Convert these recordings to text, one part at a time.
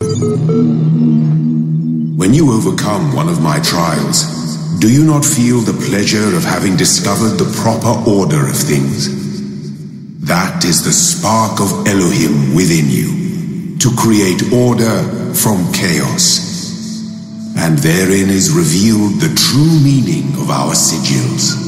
When you overcome one of my trials, do you not feel the pleasure of having discovered the proper order of things? That is the spark of Elohim within you, to create order from chaos. And therein is revealed the true meaning of our sigils.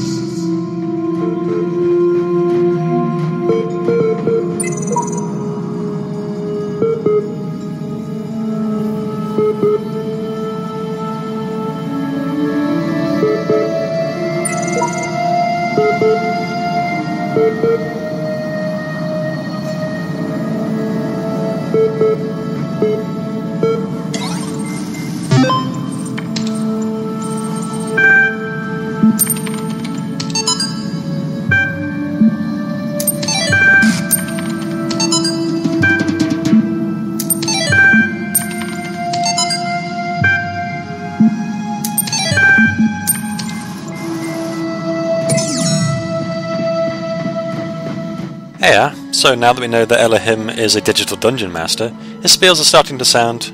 So now that we know that Elohim is a digital dungeon master, his spiels are starting to sound,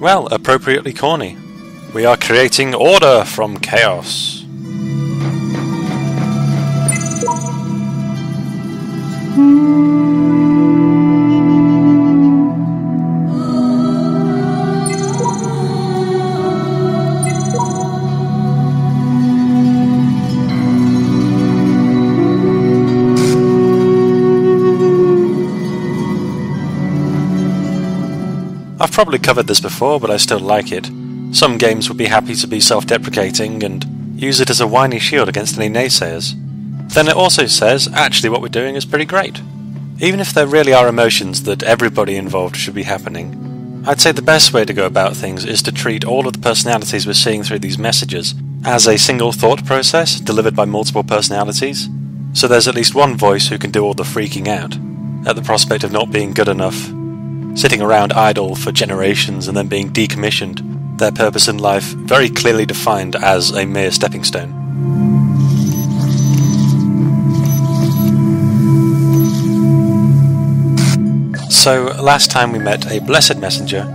well, appropriately corny. We are creating order from chaos. I've probably covered this before, but I still like it. Some games would be happy to be self-deprecating and use it as a whiny shield against any naysayers. Then it also says, actually what we're doing is pretty great. Even if there really are emotions that everybody involved should be happening, I'd say the best way to go about things is to treat all of the personalities we're seeing through these messages as a single thought process delivered by multiple personalities, so there's at least one voice who can do all the freaking out, at the prospect of not being good enough, sitting around idle for generations and then being decommissioned, their purpose in life very clearly defined as a mere stepping stone. So, last time we met a blessed messenger,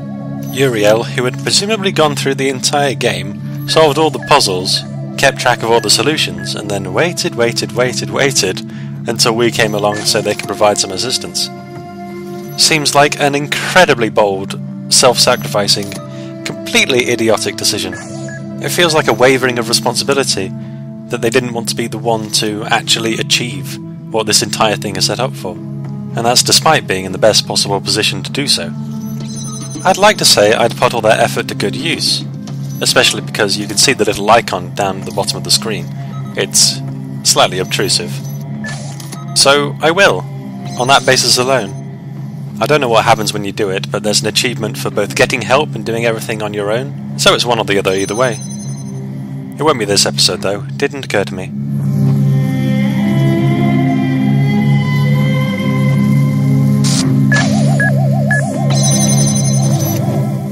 Uriel, who had presumably gone through the entire game, solved all the puzzles, kept track of all the solutions, and then waited until we came along so they could provide some assistance. Seems like an incredibly bold, self-sacrificing, completely idiotic decision. It feels like a wavering of responsibility that they didn't want to be the one to actually achieve what this entire thing is set up for. And that's despite being in the best possible position to do so. I'd like to say I'd put all their effort to good use, especially because you can see the little icon down at the bottom of the screen. It's slightly obtrusive. So I will, on that basis alone. I don't know what happens when you do it, but there's an achievement for both getting help and doing everything on your own, so it's one or the other either way. It won't be this episode though, it didn't occur to me.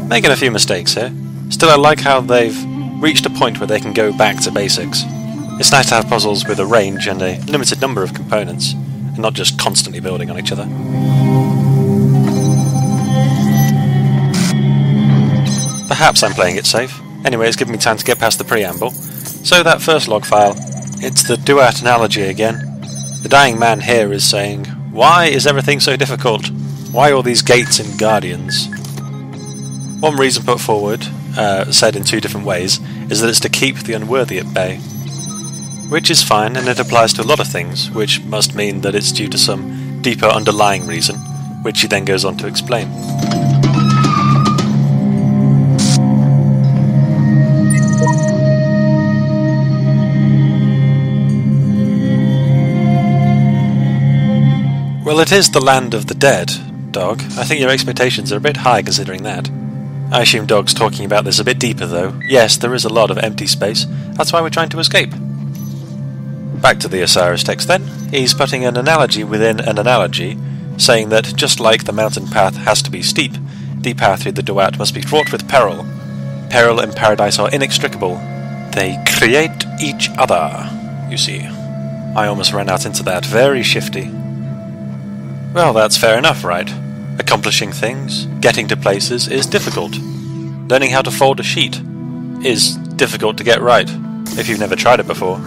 Making a few mistakes here. Still, I like how they've reached a point where they can go back to basics. It's nice to have puzzles with a range and a limited number of components, and not just constantly building on each other. Perhaps I'm playing it safe. Anyway, it's given me time to get past the preamble. So that first log file, it's the Duat analogy again. The dying man here is saying, why is everything so difficult? Why all these gates and guardians? One reason put forward, said in two different ways, is that it's to keep the unworthy at bay. Which is fine, and it applies to a lot of things, which must mean that it's due to some deeper underlying reason, which he then goes on to explain. Well, it is the land of the dead, Dog. I think your expectations are a bit high considering that. I assume Dog's talking about this a bit deeper though. Yes, there is a lot of empty space. That's why we're trying to escape. Back to the Osiris text then. He's putting an analogy within an analogy, saying that just like the mountain path has to be steep, the path through the Duat must be fraught with peril. Peril and paradise are inextricable. They create each other, you see. I almost ran out into that. Very shifty. Well, that's fair enough, right? Accomplishing things, getting to places is difficult. Learning how to fold a sheet is difficult to get right, if you've never tried it before.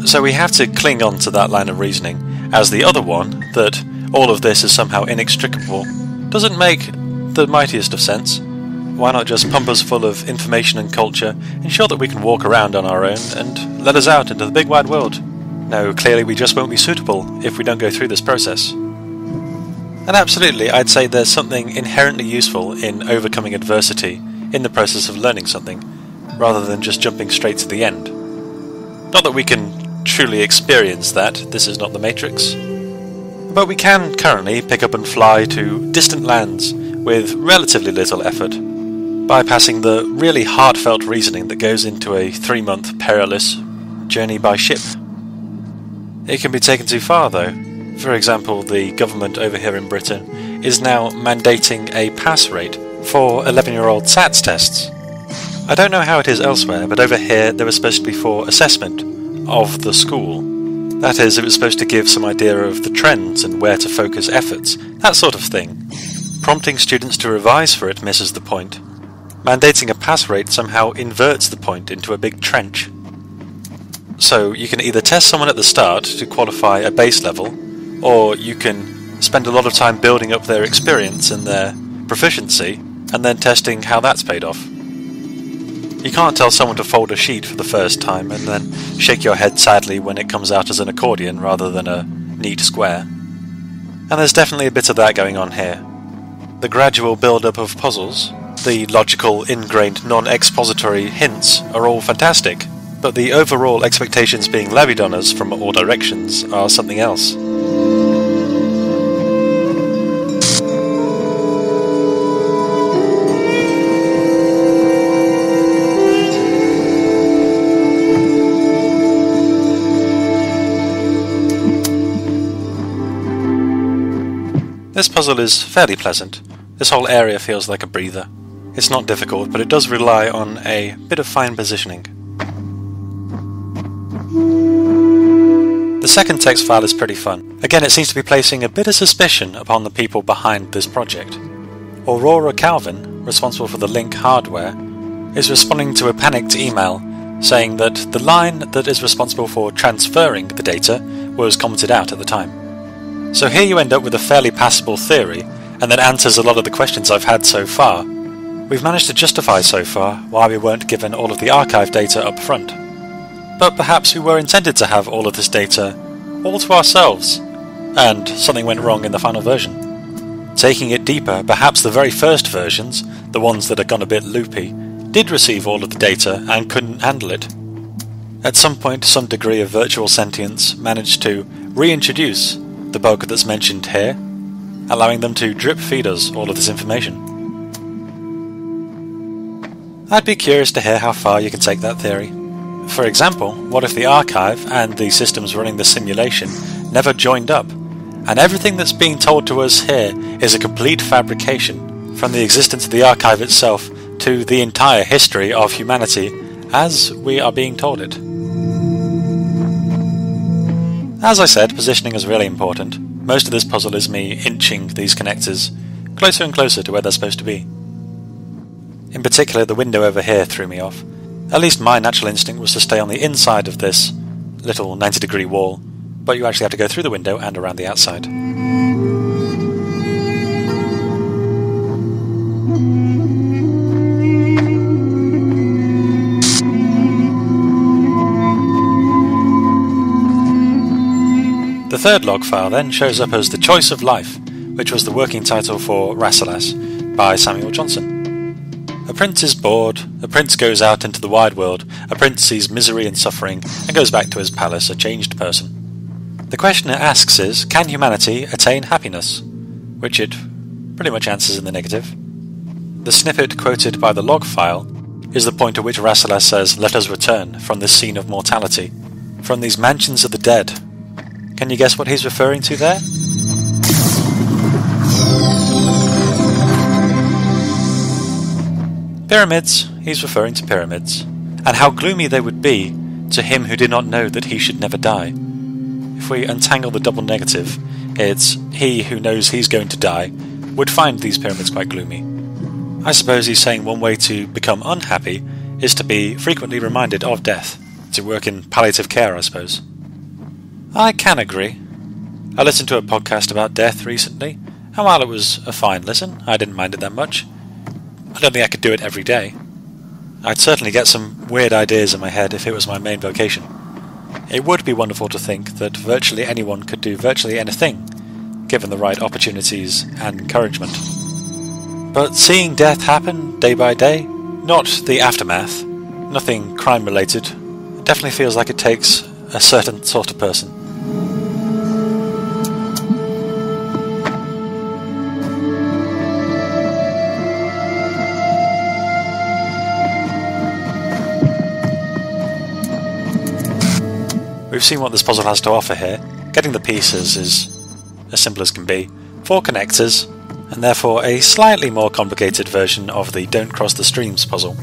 So we have to cling on to that line of reasoning, as the other one, that all of this is somehow inextricable, doesn't make the mightiest of sense. Why not just pump us full of information and culture, ensure that we can walk around on our own, and let us out into the big wide world? No, clearly we just won't be suitable if we don't go through this process. And absolutely, I'd say there's something inherently useful in overcoming adversity in the process of learning something, rather than just jumping straight to the end. Not that we can truly experience that, this is not the Matrix. But we can currently pick up and fly to distant lands with relatively little effort, bypassing the really heartfelt reasoning that goes into a 3-month perilous journey by ship. It can be taken too far though. For example, the government over here in Britain is now mandating a pass rate for 11-year-old SATs tests. I don't know how it is elsewhere, but over here they were supposed to be for assessment of the school. That is, it was supposed to give some idea of the trends and where to focus efforts, that sort of thing. Prompting students to revise for it misses the point. Mandating a pass rate somehow inverts the point into a big trench. So you can either test someone at the start to qualify a base level, or you can spend a lot of time building up their experience and their proficiency, and then testing how that's paid off. You can't tell someone to fold a sheet for the first time and then shake your head sadly when it comes out as an accordion rather than a neat square. And there's definitely a bit of that going on here. The gradual build-up of puzzles, the logical, ingrained, non-expository hints are all fantastic, but the overall expectations being levied on us from all directions are something else. This puzzle is fairly pleasant. This whole area feels like a breather. It's not difficult, but it does rely on a bit of fine positioning. The second text file is pretty fun. Again, it seems to be placing a bit of suspicion upon the people behind this project. Aurora Calvin, responsible for the Link hardware, is responding to a panicked email saying that the line that is responsible for transferring the data was commented out at the time. So here you end up with a fairly passable theory, and that answers a lot of the questions I've had so far. We've managed to justify so far why we weren't given all of the archive data up front. But perhaps we were intended to have all of this data all to ourselves, and something went wrong in the final version. Taking it deeper, perhaps the very first versions, the ones that had gone a bit loopy, did receive all of the data and couldn't handle it. At some point, some degree of virtual sentience managed to reintroduce the bug that's mentioned here, allowing them to drip feed us all of this information. I'd be curious to hear how far you can take that theory. For example, what if the archive and the systems running the simulation never joined up, and everything that's being told to us here is a complete fabrication, from the existence of the archive itself to the entire history of humanity as we are being told it. As I said, positioning is really important. Most of this puzzle is me inching these connectors closer and closer to where they're supposed to be. In particular, the window over here threw me off. At least my natural instinct was to stay on the inside of this little 90-degree wall, but you actually have to go through the window and around the outside. The third log file then shows up as The Choice of Life, which was the working title for Rasselas by Samuel Johnson. A prince is bored, a prince goes out into the wide world, a prince sees misery and suffering, and goes back to his palace a changed person. The question it asks is, can humanity attain happiness? Which it pretty much answers in the negative. The snippet quoted by the log file is the point at which Rasselas says, "Let us return from this scene of mortality, from these mansions of the dead." Can you guess what he's referring to there? Pyramids. He's referring to pyramids, and how gloomy they would be to him who did not know that he should never die. If we untangle the double negative, it's he who knows he's going to die would find these pyramids quite gloomy. I suppose he's saying one way to become unhappy is to be frequently reminded of death, to work in palliative care, I suppose. I can agree. I listened to a podcast about death recently, and while it was a fine listen, I didn't mind it that much. I don't think I could do it every day. I'd certainly get some weird ideas in my head if it was my main vocation. It would be wonderful to think that virtually anyone could do virtually anything, given the right opportunities and encouragement. But seeing death happen day by day, not the aftermath, nothing crime-related, it definitely feels like it takes a certain sort of person. We've seen what this puzzle has to offer here. Getting the pieces is as simple as can be. 4 connectors, and therefore a slightly more complicated version of the Don't Cross the Streams puzzle.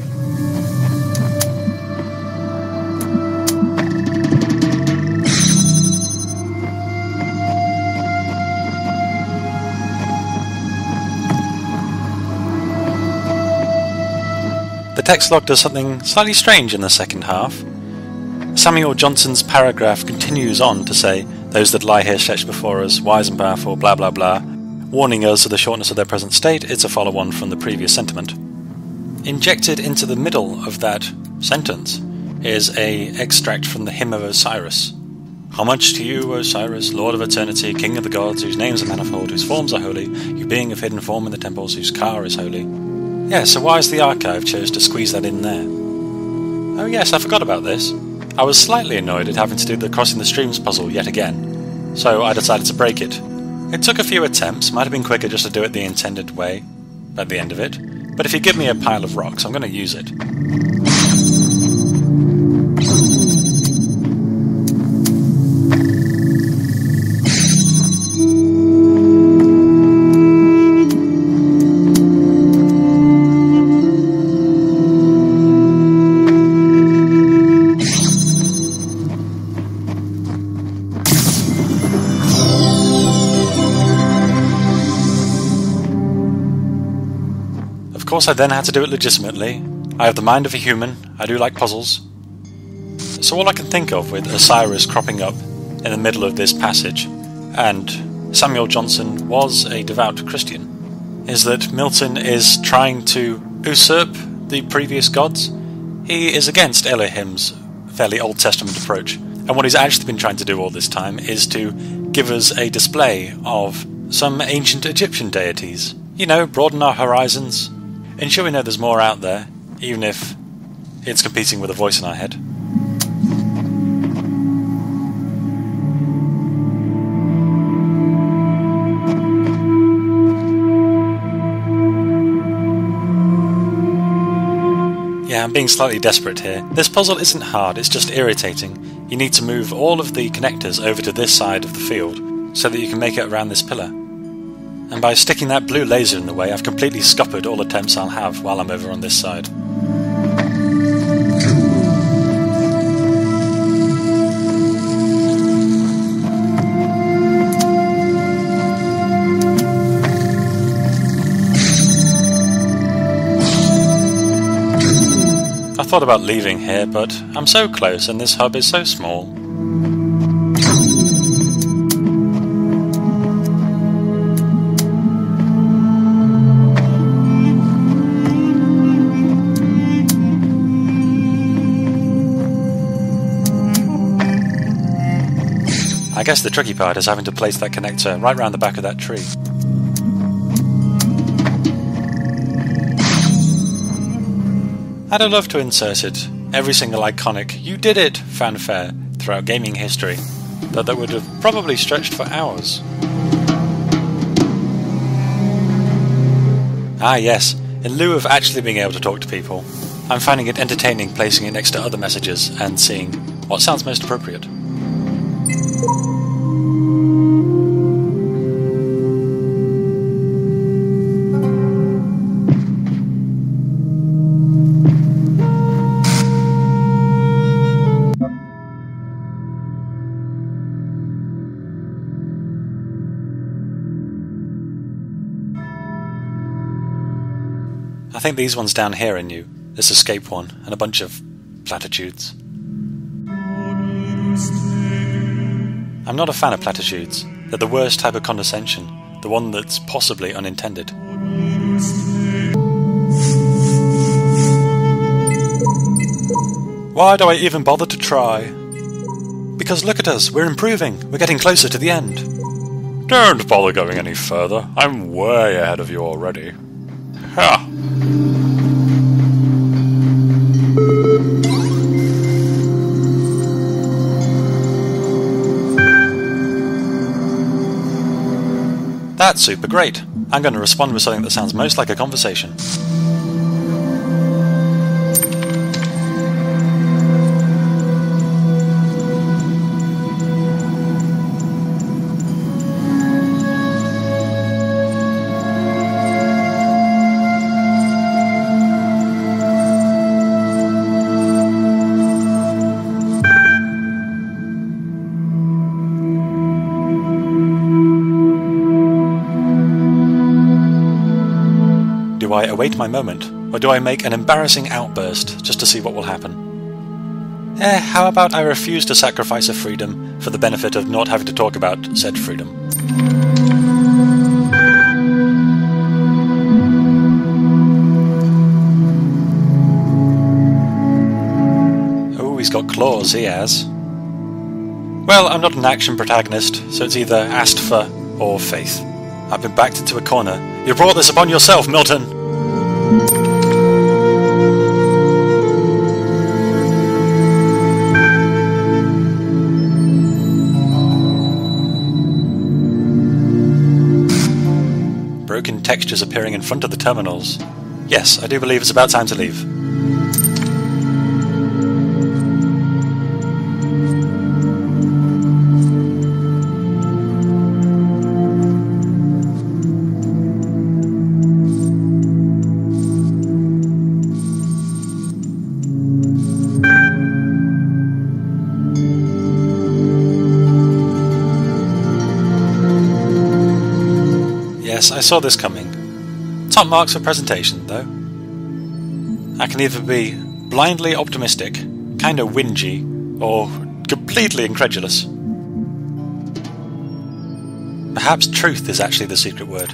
The text log does something slightly strange in the second half. Samuel Johnson's paragraph continues on to say, "Those that lie here stretched before us, wise and powerful, blah blah blah," warning us of the shortness of their present state. It's a follow-on from the previous sentiment. Injected into the middle of that sentence is a extract from the Hymn of Osiris. "Homage to you, Osiris, Lord of eternity, King of the gods, whose names are manifold, whose forms are holy, you being of hidden form in the temples, whose car is holy." Yeah, so why has the archive chose to squeeze that in there? Oh yes, I forgot about this. I was slightly annoyed at having to do the Crossing the Streams puzzle yet again, so I decided to break it. It took a few attempts, might have been quicker just to do it the intended way at the end of it, but if you give me a pile of rocks, I'm going to use it. Of course I then had to do it legitimately. I have the mind of a human, I do like puzzles. So all I can think of with Osiris cropping up in the middle of this passage, and Samuel Johnson was a devout Christian, is that Milton is trying to usurp the previous gods. He is against Elohim's fairly Old Testament approach, and what he's actually been trying to do all this time is to give us a display of some ancient Egyptian deities. You know, broaden our horizons, ensure we know there's more out there, even if it's competing with a voice in our head. Yeah, I'm being slightly desperate here. This puzzle isn't hard, it's just irritating. You need to move all of the connectors over to this side of the field so that you can make it around this pillar. And by sticking that blue laser in the way, I've completely scuppered all attempts I'll have while I'm over on this side. I thought about leaving here, but I'm so close and this hub is so small. I guess the tricky part is having to place that connector right round the back of that tree. I'd have loved to insert it, every single iconic "you did it" fanfare throughout gaming history, but that would have probably stretched for hours. Ah yes, in lieu of actually being able to talk to people, I'm finding it entertaining placing it next to other messages and seeing what sounds most appropriate. I think these ones down here are new. This escape one, and a bunch of platitudes. I'm not a fan of platitudes. They're the worst type of condescension, the one that's possibly unintended. Why do I even bother to try? Because look at us, we're improving, we're getting closer to the end. Don't bother going any further, I'm way ahead of you already. Ha! That's super great. I'm going to respond with something that sounds most like a conversation. Do I await my moment, or do I make an embarrassing outburst just to see what will happen? How about I refuse to sacrifice a freedom for the benefit of not having to talk about said freedom? Oh, he's got claws, he has. Well, I'm not an action protagonist, so it's either asked for or faith. I've been backed into a corner. You brought this upon yourself, Milton! Broken textures appearing in front of the terminals. Yes, I do believe it's about time to leave. Yes, I saw this coming. Top marks for presentation, though. I can either be blindly optimistic, kinda whingy, or completely incredulous. Perhaps truth is actually the secret word.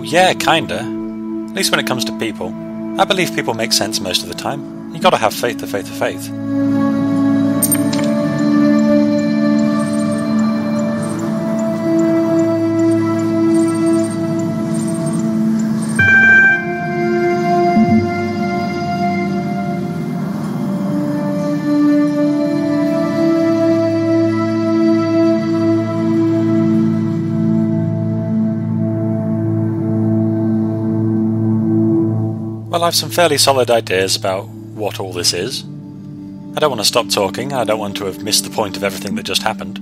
Yeah, kinda. At least when it comes to people. I believe people make sense most of the time. You gotta have faith to faith to faith. Well, I've some fairly solid ideas about what all this is. I don't want to stop talking, I don't want to have missed the point of everything that just happened.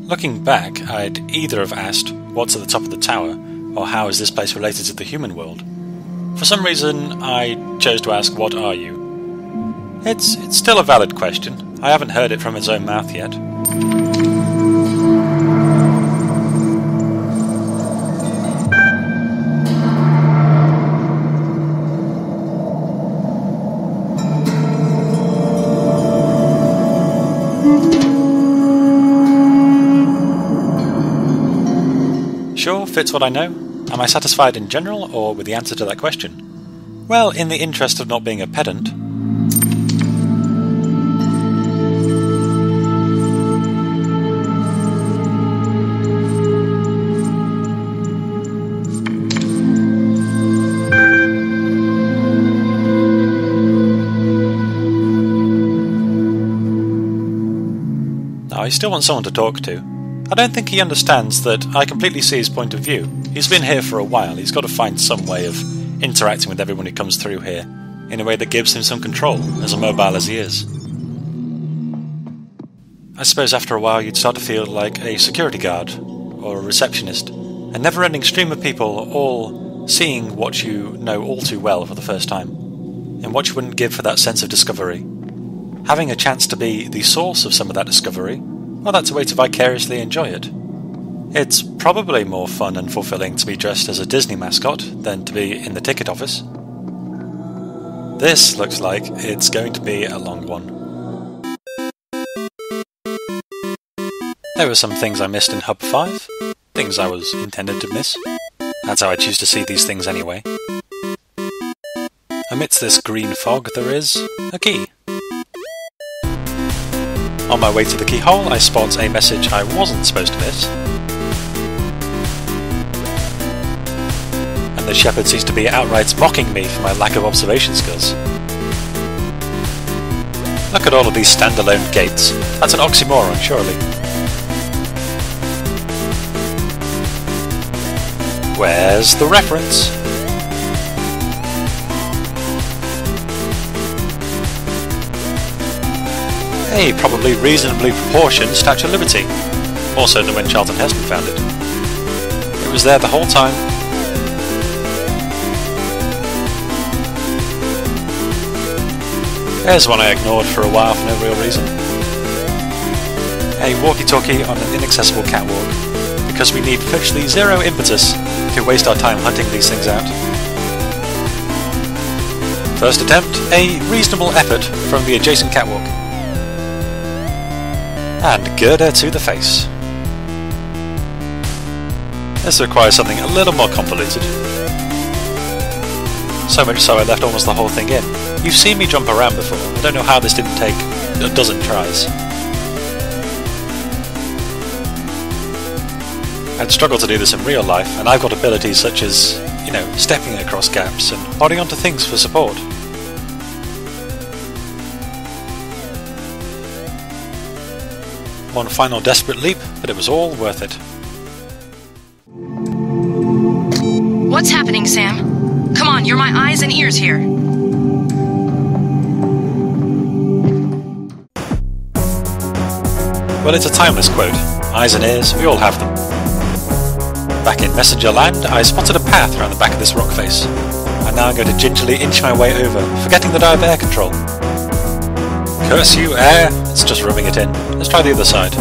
Looking back, I'd either have asked what's at the top of the tower, or how is this place related to the human world. For some reason, I chose to ask, what are you? It's still a valid question. I haven't heard it from his own mouth yet. Sure, fits what I know. Am I satisfied in general, or with the answer to that question? Well, in the interest of not being a pedant... I still want someone to talk to. I don't think he understands that I completely see his point of view. He's been here for a while, he's got to find some way of interacting with everyone who comes through here, in a way that gives him some control, as immobile as he is. I suppose after a while you'd start to feel like a security guard, or a receptionist, A never-ending stream of people all seeing what you know all too well for the first time, and what you wouldn't give for that sense of discovery. Having a chance to be the source of some of that discovery, well, that's a way to vicariously enjoy it. It's probably more fun and fulfilling to be dressed as a Disney mascot than to be in the ticket office. This looks like it's going to be a long one. There were some things I missed in Hub 5, things I was intended to miss. That's how I choose to see these things anyway. Amidst this green fog there is a key. On my way to the keyhole I spot a message I wasn't supposed to miss. And the shepherd seems to be outright mocking me for my lack of observation skills. Look at all of these standalone gates. That's an oxymoron, surely. Where's the reference? A probably reasonably proportioned Statue of Liberty, more so than when Charlton Heston found it. It was there the whole time. There's one I ignored for a while for no real reason. A walkie-talkie on an inaccessible catwalk, because we need virtually zero impetus to waste our time hunting these things out. First attempt, a reasonable effort from the adjacent catwalk. And girder to the face. This requires something a little more convoluted. So much so I left almost the whole thing in. You've seen me jump around before, I don't know how this didn't take a dozen tries. I'd struggle to do this in real life, and I've got abilities such as, stepping across gaps and holding onto things for support. One final desperate leap, but it was all worth it. What's happening, Sam? Come on, you're my eyes and ears here. Well, it's a timeless quote. Eyes and ears, we all have them. Back in Messenger Land, I spotted a path around the back of this rock face. And now I'm going to gingerly inch my way over, forgetting that I have air control. Curse you, air! It's just rubbing it in. Let's try the other side.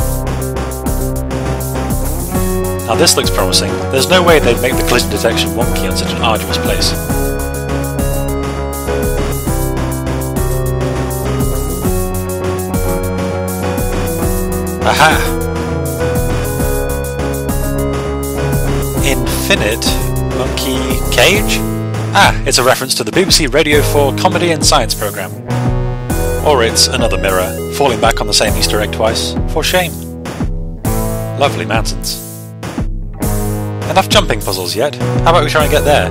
Now this looks promising. There's no way they'd make the collision detection wonky on such an arduous place. Aha! Infinite Monkey Cage? Ah, it's a reference to the BBC Radio 4 comedy and science programme. Or it's another mirror, falling back on the same Easter egg twice, for shame. Lovely mountains. Enough jumping puzzles yet? How about we try and get there?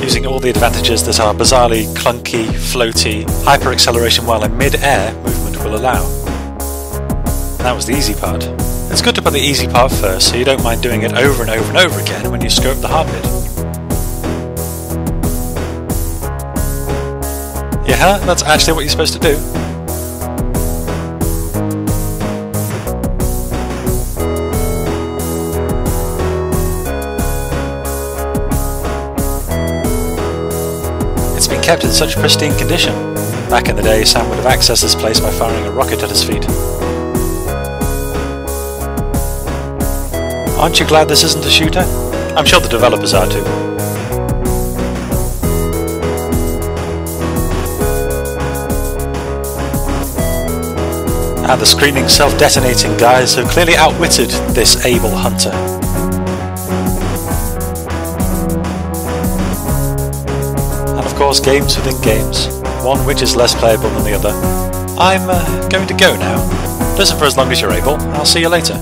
Using all the advantages that our bizarrely clunky, floaty, hyper-acceleration while in mid-air movement will allow. And that was the easy part. It's good to put the easy part first so you don't mind doing it over and over and over again when you screw up the hard bit. Yeah, that's actually what you're supposed to do. It's been kept in such pristine condition. Back in the day, Sam would have accessed this place by firing a rocket at his feet. Aren't you glad this isn't a shooter? I'm sure the developers are too. And the screaming, self-detonating guys have clearly outwitted this able hunter. And of course, games within games, one which is less playable than the other. I'm going to go now. Listen for as long as you're able. I'll see you later.